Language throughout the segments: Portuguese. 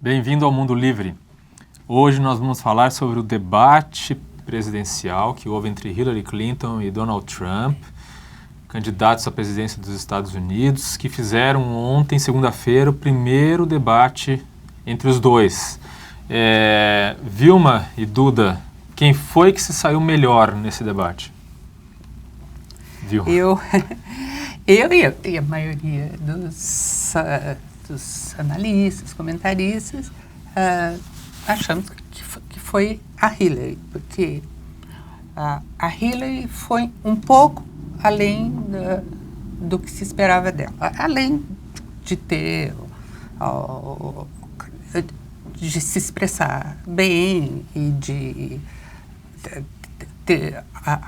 Bem-vindo ao Mundo Livre. Hoje nós vamos falar sobre o debate presidencial que houve entre Hillary Clinton e Donald Trump, candidatos à presidência dos Estados Unidos, que fizeram ontem, segunda-feira, o primeiro debate entre os dois. Vilma e Duda, quem foi que se saiu melhor nesse debate? Vilma. Eu e a maioria dos analistas, comentaristas, achamos que foi a Hillary, porque a Hillary foi um pouco além do que se esperava dela. Além de ter, de se expressar bem e de ter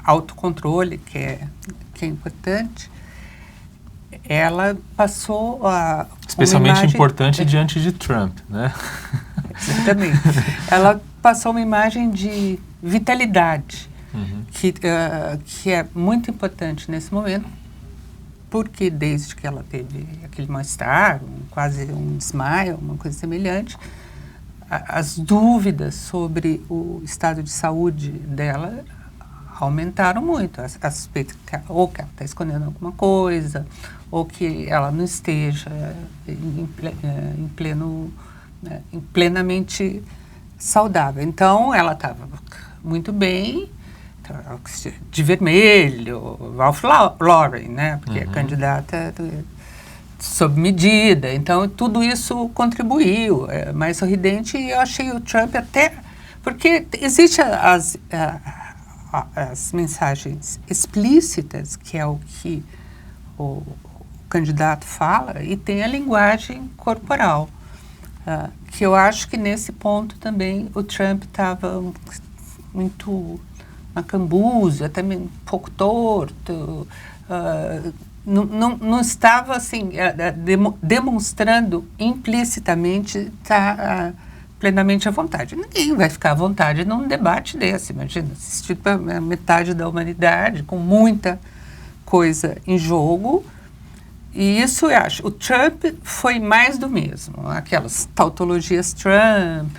autocontrole, que é importante, ela passou a... Especialmente imagem, importante diante de Trump, né? Exatamente. Ela passou uma imagem de vitalidade, que é muito importante nesse momento, porque desde que ela teve aquele mal-estar, quase um desmaio, uma coisa semelhante, as dúvidas sobre o estado de saúde dela aumentaram muito. A suspeita ou que ela está escondendo alguma coisa, ou que ela não esteja plenamente saudável. Então, ela estava muito bem, de vermelho, Ralph Lauren, né? Porque é candidata sob medida. Então, tudo isso contribuiu. É mais sorridente, e eu achei o Trump até... Porque existem as mensagens explícitas, que é o que o candidato fala, e tem a linguagem corporal, que eu acho que nesse ponto também o Trump estava muito macambuzo, até um pouco torto, não estava assim, demonstrando implicitamente plenamente à vontade. Ninguém vai ficar à vontade num debate desse, imagina, assistido para metade da humanidade, com muita coisa em jogo. E isso eu acho, o Trump foi mais do mesmo, aquelas tautologias Trump,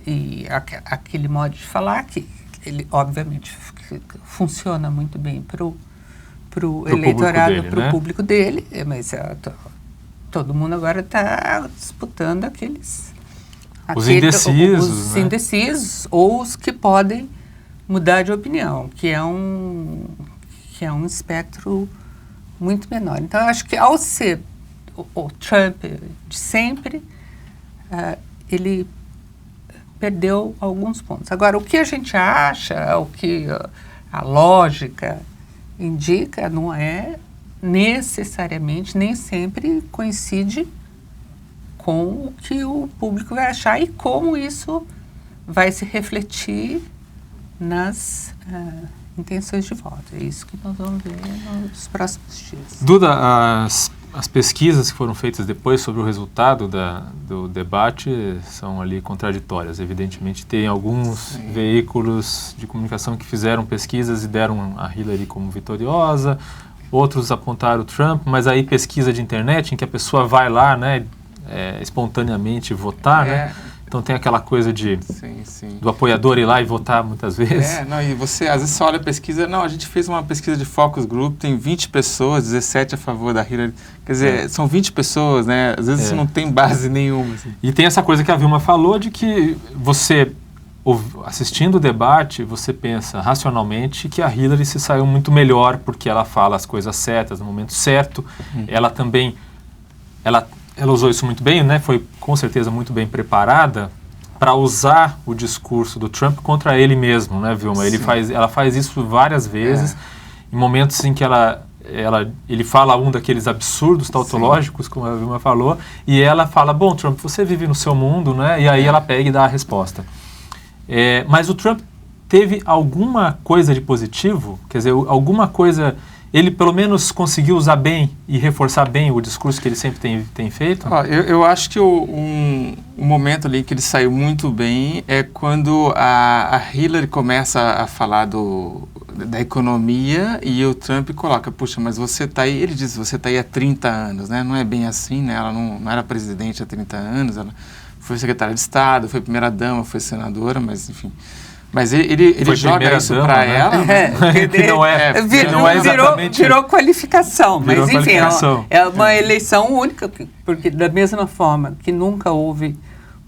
e aquele modo de falar que ele, obviamente, funciona muito bem para o eleitorado, para o público dele, mas todo mundo agora está disputando os indecisos, né? Indecisos, ou os que podem mudar de opinião, que é um espectro muito menor. Então, eu acho que ao ser o Trump de sempre, ele perdeu alguns pontos. Agora, o que a gente acha, o que a lógica indica, não é necessariamente, nem sempre coincide com o que o público vai achar e como isso vai se refletir nas intenções de voto. É isso que nós vamos ver nos próximos dias. Duda, as pesquisas que foram feitas depois sobre o resultado do debate são ali contraditórias. Evidentemente, tem alguns veículos de comunicação que fizeram pesquisas e deram a Hillary como vitoriosa, outros apontaram o Trump, mas aí pesquisa de internet em que a pessoa vai lá, né, espontaneamente votar, né? Então tem aquela coisa do apoiador ir lá e votar muitas vezes. E você, às vezes, só olha a pesquisa, a gente fez uma pesquisa de focus group, tem 20 pessoas, 17 a favor da Hillary, quer dizer, são 20 pessoas, né? Às vezes isso não tem base nenhuma. Assim. E tem essa coisa que a Vilma falou, de que você, assistindo o debate, você pensa racionalmente que a Hillary se saiu muito melhor, porque ela fala as coisas certas no momento certo, ela também, ela usou isso muito bem, né? Foi com certeza muito bem preparada para usar o discurso do Trump contra ele mesmo, né, Vilma? Ela faz isso várias vezes, em momentos em que ele fala um daqueles absurdos tautológicos, como a Vilma falou, e ela fala, bom, Trump, você vive no seu mundo, né? E aí ela pega e dá a resposta. Mas o Trump teve alguma coisa de positivo? Quer dizer, alguma coisa ele pelo menos conseguiu usar bem e reforçar bem o discurso que ele sempre tem feito? Eu acho que o momento ali que ele saiu muito bem é quando a Hillary começa a falar da economia e o Trump coloca, puxa, mas você está aí, ele diz, você está aí há 30 anos, né? Não é bem assim, né? Ela não era presidente há 30 anos, ela foi secretária de Estado, foi primeira-dama, foi senadora, mas enfim. Mas ele joga isso para ela. Que não é exatamente... Virou qualificação. Virou mas, enfim, qualificação. é uma eleição única, porque da mesma forma que nunca houve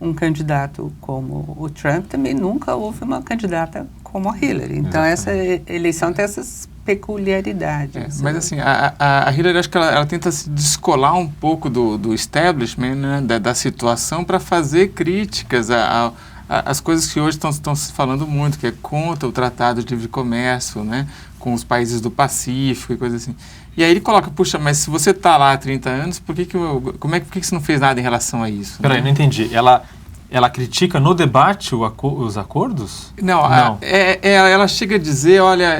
um candidato como o Trump, também nunca houve uma candidata como a Hillary. Então, essa eleição tem essas peculiaridades. Mas, assim, a Hillary, acho que ela tenta se descolar um pouco do establishment, né, da situação, para fazer críticas as coisas que hoje estão se falando muito, que é contra o Tratado de Livre Comércio, né, com os países do Pacífico e coisas assim. E aí ele coloca, puxa, mas se você está lá há 30 anos, por que você não fez nada em relação a isso? Peraí, não entendi. Ela critica no debate os acordos? Não. Ela chega a dizer, olha,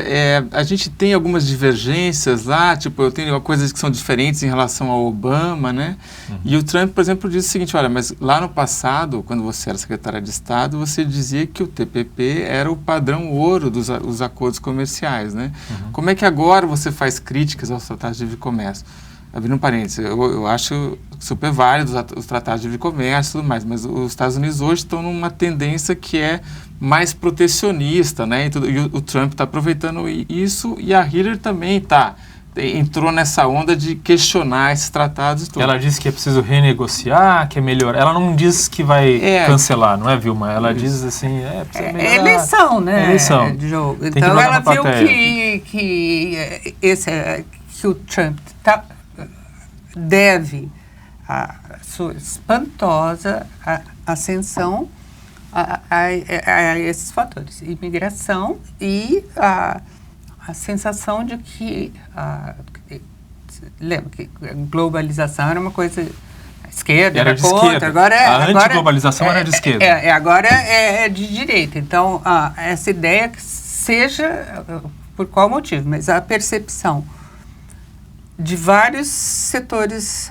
a gente tem algumas divergências lá, tipo, eu tenho coisas que são diferentes em relação ao Obama, né? Uhum. E o Trump, por exemplo, diz o seguinte, olha, mas lá no passado, quando você era secretária de Estado, você dizia que o TPP era o padrão ouro dos acordos comerciais, né? Uhum. Como é que agora você faz críticas aos tratados de livre comércio? Abrindo um parênteses, eu acho super válido os tratados de livre comércio e tudo mais, mas os Estados Unidos hoje estão numa tendência que é mais protecionista, né? E o Trump está aproveitando isso e a Hillary também entrou nessa onda de questionar esses tratados e tudo. Ela disse que é preciso renegociar, que é melhor. Ela não diz que vai cancelar, não é, Vilma? Ela diz assim, precisa melhorar. Eleição, né? Eleição. De jogo. Então ela viu que o Trump deve a sua espantosa ascensão a esses fatores, imigração e a sensação de que lembra que a globalização era uma coisa esquerda, era de contra, esquerda. Agora a antiglobalização era de esquerda. Agora é de direita. Então, essa ideia que seja por qual motivo, mas a percepção de vários setores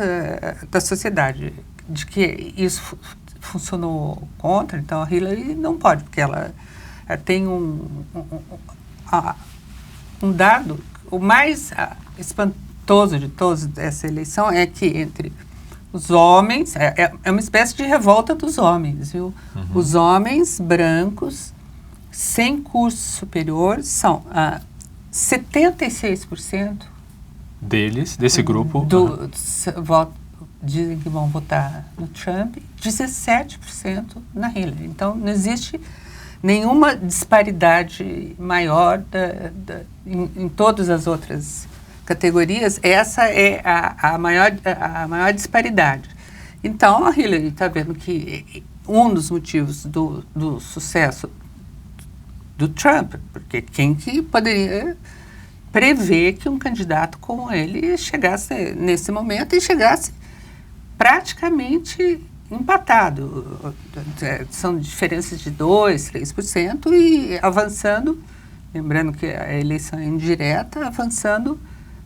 da sociedade, de que isso funcionou contra, então a Hillary não pode, porque ela tem um dado, o mais espantoso de todos dessa eleição é que entre os homens, é uma espécie de revolta dos homens, viu? Uhum. Os homens brancos, sem curso superior, são 76% desse grupo, dizem que vão votar no Trump, 17% na Hillary. Então, não existe nenhuma disparidade maior em todas as outras categorias. Essa é a maior disparidade. Então, a Hillary está vendo que um dos motivos do sucesso do Trump, porque quem que poderia prever que um candidato como ele chegasse nesse momento e chegasse praticamente empatado. São diferenças de 2%, 3% e avançando, lembrando que a eleição é indireta, avançando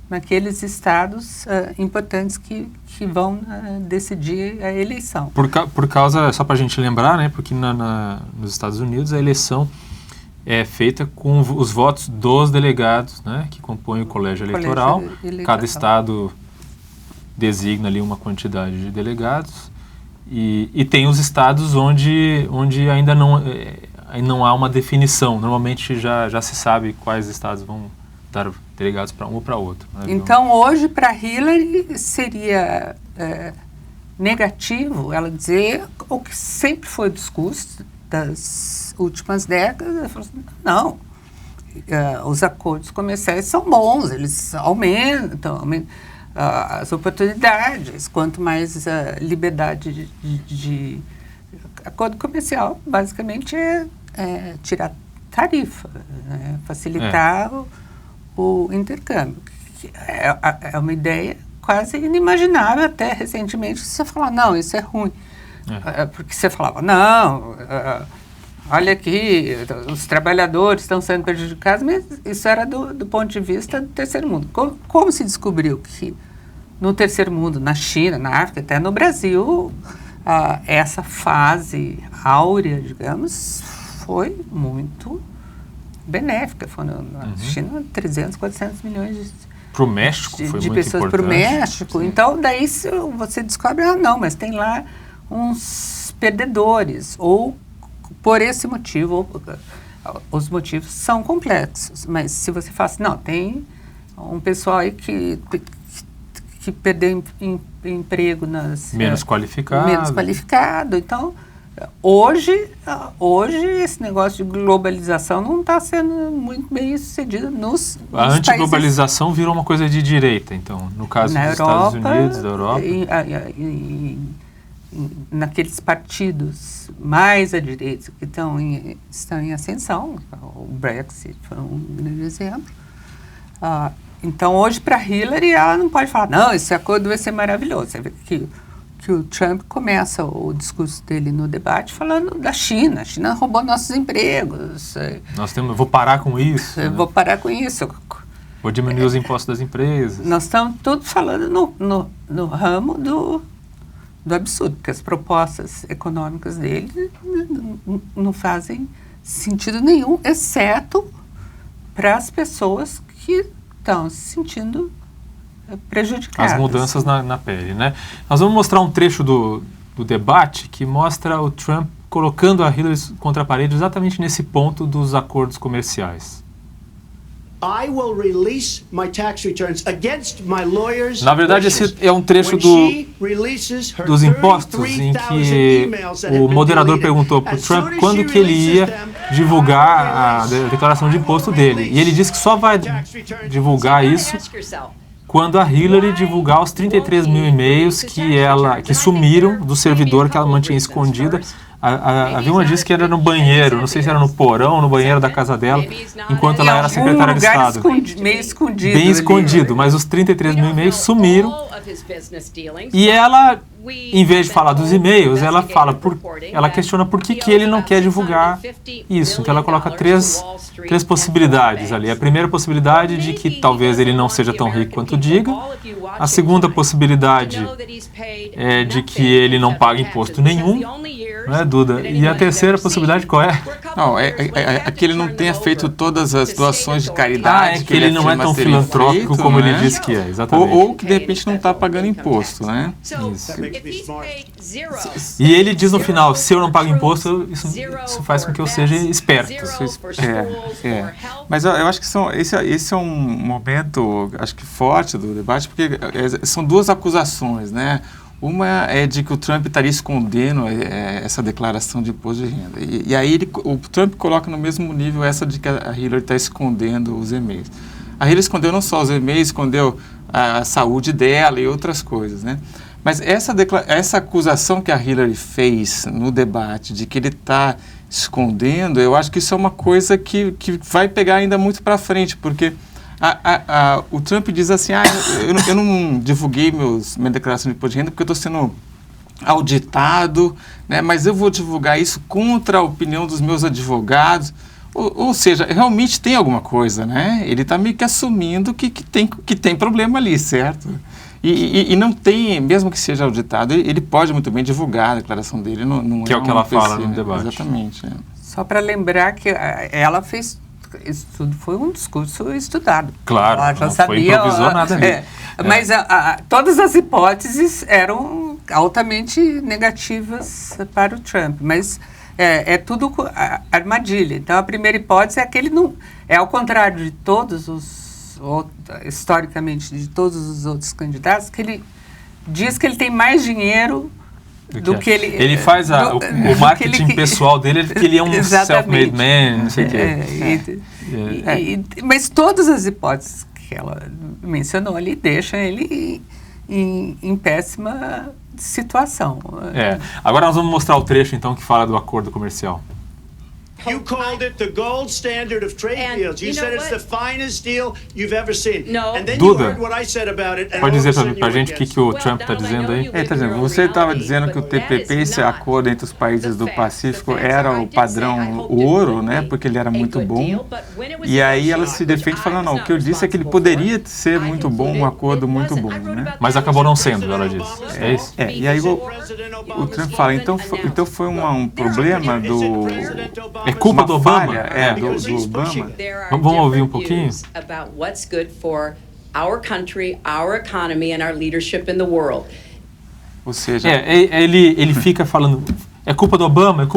naqueles estados importantes que vão decidir a eleição. Por causa, só para a gente lembrar, né, porque nos Estados Unidos a eleição é feita com os votos dos delegados, né, que compõem o colégio eleitoral. Cada estado designa ali uma quantidade de delegados e tem os estados onde ainda não há uma definição. Normalmente já se sabe quais estados vão dar delegados para um ou para outro. Né, então, hoje, para Hillary, seria negativo ela dizer o que sempre foi o discurso das últimas décadas. Ela falou assim, não, os acordos comerciais são bons, eles aumentam as oportunidades, quanto mais liberdade de acordo comercial, basicamente é tirar tarifa, né, facilitar o intercâmbio. É uma ideia quase inimaginável até recentemente você falar, não, isso é ruim. Porque você falava, não, olha aqui, os trabalhadores estão sendo prejudicados, mas isso era do ponto de vista do terceiro mundo. Como se descobriu que no terceiro mundo, na China, na África, até no Brasil, essa fase áurea, digamos, foi muito benéfica. Foi na China 300, 400 milhões para o México foi de muito pessoas para o importante. México. Sim. Então, daí você descobre, não, mas tem lá uns perdedores, ou por esse motivo, os motivos são complexos, mas se você fala assim, não, tem um pessoal aí que perdeu emprego menos qualificado. Então, hoje esse negócio de globalização não está sendo muito bem sucedido nos A antiglobalização virou uma coisa de direita, então, no caso dos Estados Unidos, da Europa. Naqueles partidos mais à direita que estão em ascensão, o Brexit foi um grande exemplo. Então, hoje, para Hillary, ela não pode falar, não, esse acordo vai ser maravilhoso. Você vê que o Trump começa o discurso dele no debate falando da China. A China roubou nossos empregos. Vou parar com isso. Vou parar com isso. Vou diminuir os impostos das empresas. Nós estamos todos falando no ramo do absurdo, porque as propostas econômicas dele não fazem sentido nenhum, exceto para as pessoas que estão se sentindo prejudicadas. As mudanças na pele, né? Nós vamos mostrar um trecho do debate que mostra o Trump colocando a Hillary contra a parede exatamente nesse ponto dos acordos comerciais. Na verdade, esse é um trecho dos impostos em que o moderador perguntou para o Trump quando que ele ia divulgar a declaração de imposto dele. E ele disse que só vai divulgar isso quando a Hillary divulgar os 33 mil e-mails que sumiram do servidor que ela mantinha escondida. A Vilma disse que era no banheiro, não sei se era no porão ou no banheiro da casa dela, enquanto ela era secretária de Estado. Meio escondido. Bem escondido, mas os 33 mil e-mails sumiram. E ela, em vez de falar dos e-mails, ela questiona por que ele não quer divulgar isso. Então ela coloca três possibilidades ali. A primeira possibilidade de que talvez ele não seja tão rico quanto diga. A segunda possibilidade é de que ele não paga imposto nenhum. Não é, Duda? E a terceira possibilidade qual é? Não, é que ele não tenha feito todas as doações de caridade. Que ele não é tão filantrópico como ele diz que é, exatamente. Ou que de repente não está pagando imposto, né? Isso. E ele diz no final, se eu não pago imposto, isso faz com que eu seja esperto. Mas eu acho que esse é um momento, acho que forte do debate, porque são duas acusações, né? Uma é de que o Trump estaria escondendo essa declaração de imposto de renda. E aí o Trump coloca no mesmo nível essa de que a Hillary está escondendo os e-mails. A Hillary escondeu não só os e-mails, escondeu a saúde dela e outras coisas, né? Mas essa acusação que a Hillary fez no debate de que ele está escondendo, eu acho que isso é uma coisa que vai pegar ainda muito para frente, porque o Trump diz assim, eu não divulguei minha declaração de imposto de renda porque eu estou sendo auditado, né, mas eu vou divulgar isso contra a opinião dos meus advogados. Ou seja, realmente tem alguma coisa, né? Ele está meio que assumindo que tem problema ali, certo? E não tem, mesmo que seja auditado, ele pode muito bem divulgar a declaração dele. Não que é o que ela fala no debate. Exatamente. Só para lembrar que ela fez... Isso tudo foi um discurso estudado. Claro, ela já não sabia, foi improvisou nada ali. Mas todas as hipóteses eram altamente negativas para o Trump, mas é tudo armadilha. Então, a primeira hipótese é que ele não... É ao contrário de historicamente, de todos os outros candidatos, que ele diz que ele tem mais dinheiro do que ele... Ele faz o marketing pessoal dele, que ele é um self-made man, não sei o quê. Mas todas as hipóteses que ela mencionou ali deixam ele em péssima situação. Agora nós vamos mostrar o trecho, então, que fala do acordo comercial. You called it the gold standard of trade deals. You said it's the finest deal you've ever seen. No. And then Duda, you heard what I said about it. And pode all of a dizer sudden pra you were gente o que, against que o it. Trump está dizendo aí? Tá dizendo, você estava dizendo que o TPP, esse acordo entre os países do Pacífico, era o padrão ouro, né? Porque ele era muito bom. E aí ela se defende falando, não, o que eu disse é que ele poderia ser muito bom, um acordo muito bom, né? Mas acabou não sendo, ela disse. É isso? E aí o Trump fala, então foi um problema do... É culpa do Obama? Falha, do Obama. Vamos ouvir um pouquinho? About what's good for our country, our economy and our leadership in the world. Ou seja... Ele fica falando, é culpa do Obama,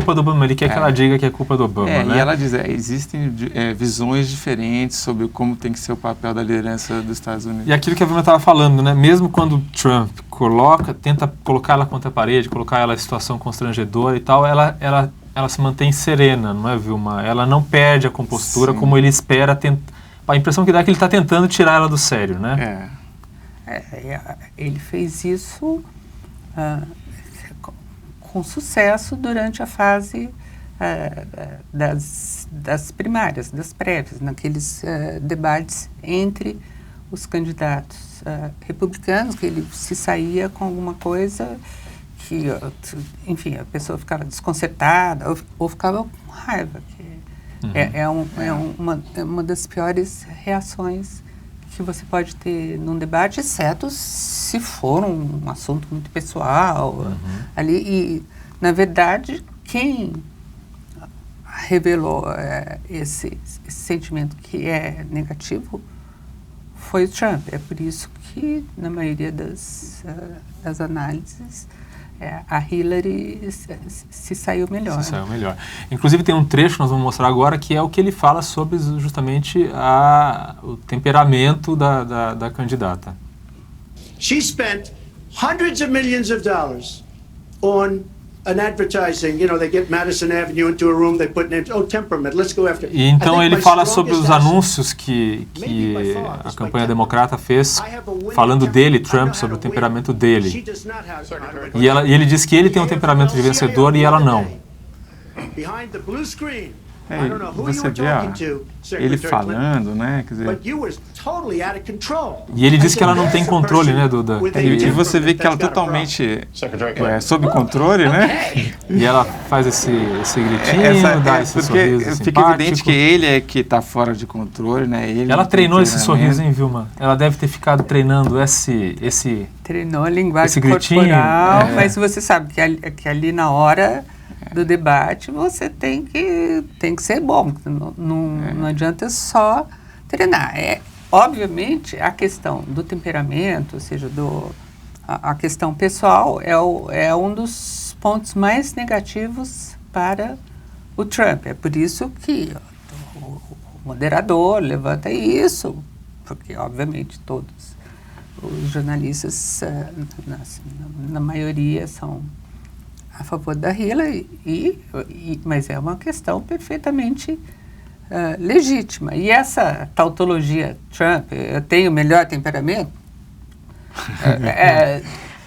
ele quer que ela diga que é culpa do Obama, né? E ela diz, existem visões diferentes sobre como tem que ser o papel da liderança dos Estados Unidos. E aquilo que a Vilma estava falando, né? Mesmo quando Trump tenta colocar ela contra a parede, colocar ela em situação constrangedora e tal, ela se mantém serena, não é, Vilma? Ela não perde a compostura. Sim. Como ele espera. A impressão que dá é que ele está tentando tirar ela do sério, né? Ele fez isso com sucesso durante a fase das primárias, das prévias, naqueles debates entre os candidatos republicanos, que ele se saía com alguma coisa que, enfim, a pessoa ficava desconcertada ou ficava com raiva. É uma das piores reações que você pode ter num debate, exceto se for um assunto muito pessoal ali. E, na verdade, quem revelou esse sentimento que é negativo foi o Trump. É por isso que, na maioria das análises, a Hillary se saiu melhor. Se saiu melhor. Inclusive tem um trecho que nós vamos mostrar agora que é o que ele fala sobre justamente o temperamento da candidata. She spent hundreds of millions of dollars on an advertising. You know, they get Madison Avenue into a room, they put names. Oh, temperament, let's go after. E então ele fala sobre os anúncios que a campanha democrata fez, falando dele, Trump, sobre o temperamento dele. E ele diz que ele tem um temperamento de vencedor e ela não. Você vê ele falando, né? Quer dizer, e ele diz que ela não tem controle, né, Duda? E você vê que ela totalmente sob controle, né? E ela faz esse gritinho, dá esse sorriso fica simpático. evidente que ele é que está fora de controle, né? Ela treinou esse sorriso, hein, Vilma? Ela deve ter ficado treinando esse treinou a linguagem esse gritinho, corporal, mas você sabe que ali na hora do debate você tem que ser bom, não adianta só treinar. Obviamente a questão do temperamento, ou seja, a questão pessoal é um dos pontos mais negativos para o Trump. É por isso que o moderador levanta isso, porque obviamente todos os jornalistas, na maioria, são a favor da Hillary, mas é uma questão perfeitamente legítima. E essa tautologia Trump, eu tenho o melhor temperamento,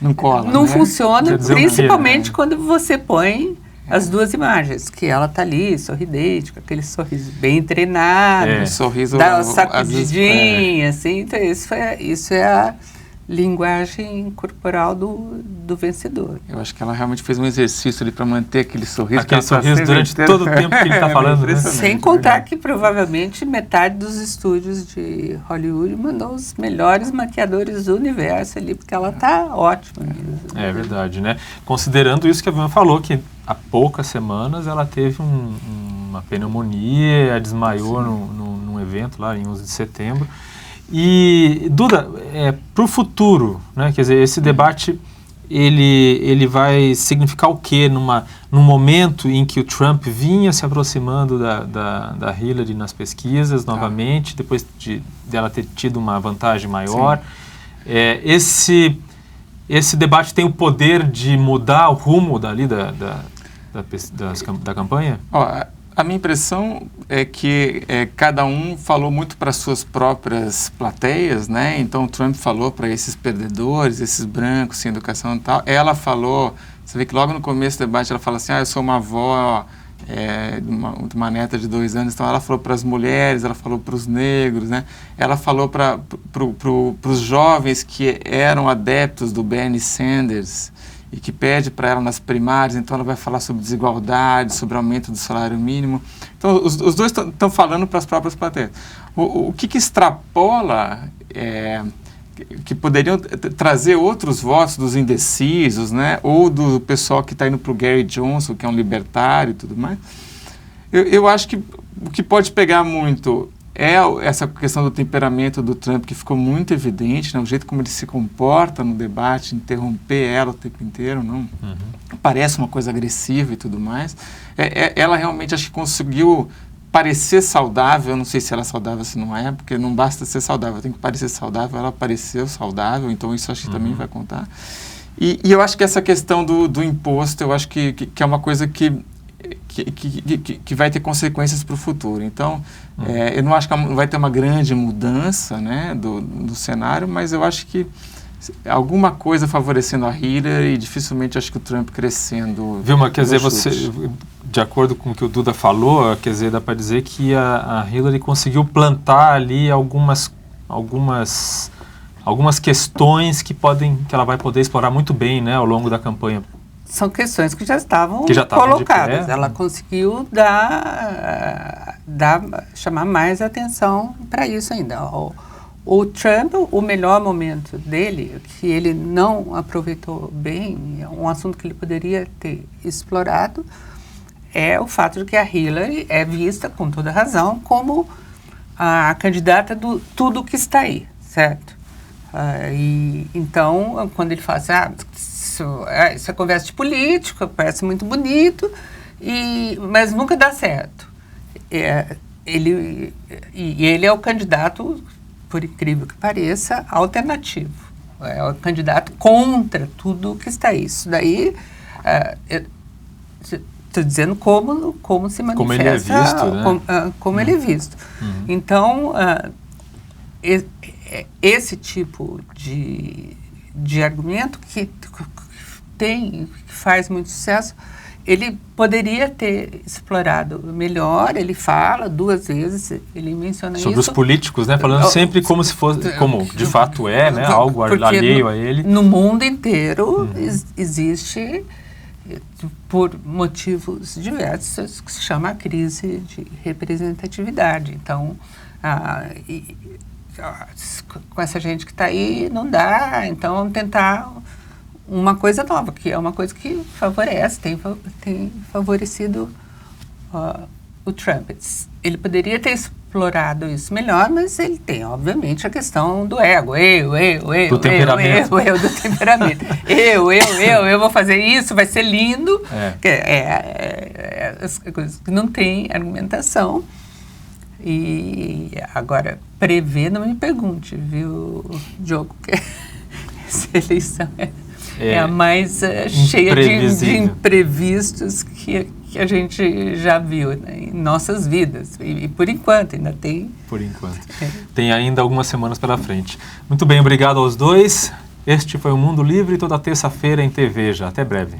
não cola, não né? funciona, principalmente quando você põe as duas imagens, que ela está ali, sorridente, com aquele sorriso bem treinado, sorriso dá uma sacudidinha, assim, então isso é a linguagem corporal do vencedor. Eu acho que ela realmente fez um exercício ali para manter aquele sorriso. Aquele sorriso durante todo o tempo que ele está falando. Né? Sem contar que provavelmente metade dos estúdios de Hollywood mandou os melhores maquiadores do universo ali, porque ela está ótima mesmo. É verdade, né? Considerando isso que a Vilma falou, que há poucas semanas ela teve uma pneumonia, desmaiou num evento lá em 11 de setembro. E, Duda, para o futuro, né, quer dizer, esse debate, ele vai significar o quê num momento em que o Trump vinha se aproximando da Hillary nas pesquisas novamente, depois dela ter tido uma vantagem maior? Esse debate tem o poder de mudar o rumo da campanha? A minha impressão é que cada um falou muito para suas próprias plateias, né? Então, o Trump falou para esses perdedores, esses brancos, sem educação e tal. Ela falou, você vê que logo no começo do debate ela fala assim, eu sou uma avó de uma neta de 2 anos, então ela falou para as mulheres, ela falou para os negros, né? Ela falou para os jovens que eram adeptos do Bernie Sanders e que pede para ela nas primárias, então ela vai falar sobre desigualdade, sobre aumento do salário mínimo. Então os dois estão falando para as próprias plateias. O que extrapola que poderiam trazer outros votos dos indecisos, né? Ou do pessoal que está indo para o Gary Johnson, que é um libertário e tudo mais. Eu acho que o que pode pegar muito é essa questão do temperamento do Trump, que ficou muito evidente, né? O jeito como ele se comporta no debate, interromper ela o tempo inteiro, não? Parece uma coisa agressiva e tudo mais. Ela realmente, acho que conseguiu parecer saudável. Eu não sei se ela é saudável, se não é, porque não basta ser saudável, tem que parecer saudável. Ela pareceu saudável, então isso acho que também vai contar. E eu acho que essa questão do imposto, eu acho que é uma coisa que vai ter consequências para o futuro. Então, eu não acho que vai ter uma grande mudança, né, do cenário, mas eu acho que alguma coisa favorecendo a Hillary e dificilmente acho que o Trump crescendo. Vilma, quer dizer, você, de acordo com o que o Duda falou, quer dizer, dá para dizer que a Hillary conseguiu plantar ali algumas questões que ela vai poder explorar muito bem, né, ao longo da campanha. São questões que já estavam colocadas. Ela conseguiu chamar mais atenção para isso ainda. O Trump, o melhor momento dele, que ele não aproveitou bem, um assunto que ele poderia ter explorado, é o fato de que a Hillary é vista, com toda razão, como a candidata do tudo que está aí, certo? Então, quando ele fala assim, isso é conversa de política, parece muito bonito, mas nunca dá certo. Ele é o candidato, por incrível que pareça, alternativo. É o candidato contra tudo que está aí. Isso daí, estou dizendo como se manifesta. Como ele é visto, né? Como ele é visto. Então, esse tipo de argumento que faz muito sucesso, ele poderia ter explorado melhor. Ele fala 2 vezes, ele menciona sobre isso. Os políticos, né? Falando sempre como se fosse, como de fato é, né? Algo alheio a ele. No mundo inteiro existe, por motivos diversos, que se chama a crise de representatividade. Então, com essa gente que está aí, não dá. Então, vamos tentar uma coisa nova, que é uma coisa que favorece, tem favorecido o Trump. Ele poderia ter explorado isso melhor, mas ele tem, obviamente, a questão do ego. Do temperamento. Do temperamento. Eu vou fazer isso, vai ser lindo. As coisas que não tem argumentação. E agora, prever, não me pergunte, viu, Diogo? Essa eleição é a mais cheia de imprevistos que a gente já viu, né, em nossas vidas. E por enquanto, ainda tem. Por enquanto. Tem ainda algumas semanas pela frente. Muito bem, obrigado aos dois. Este foi o Mundo Livre, toda terça-feira em TV já. Até breve.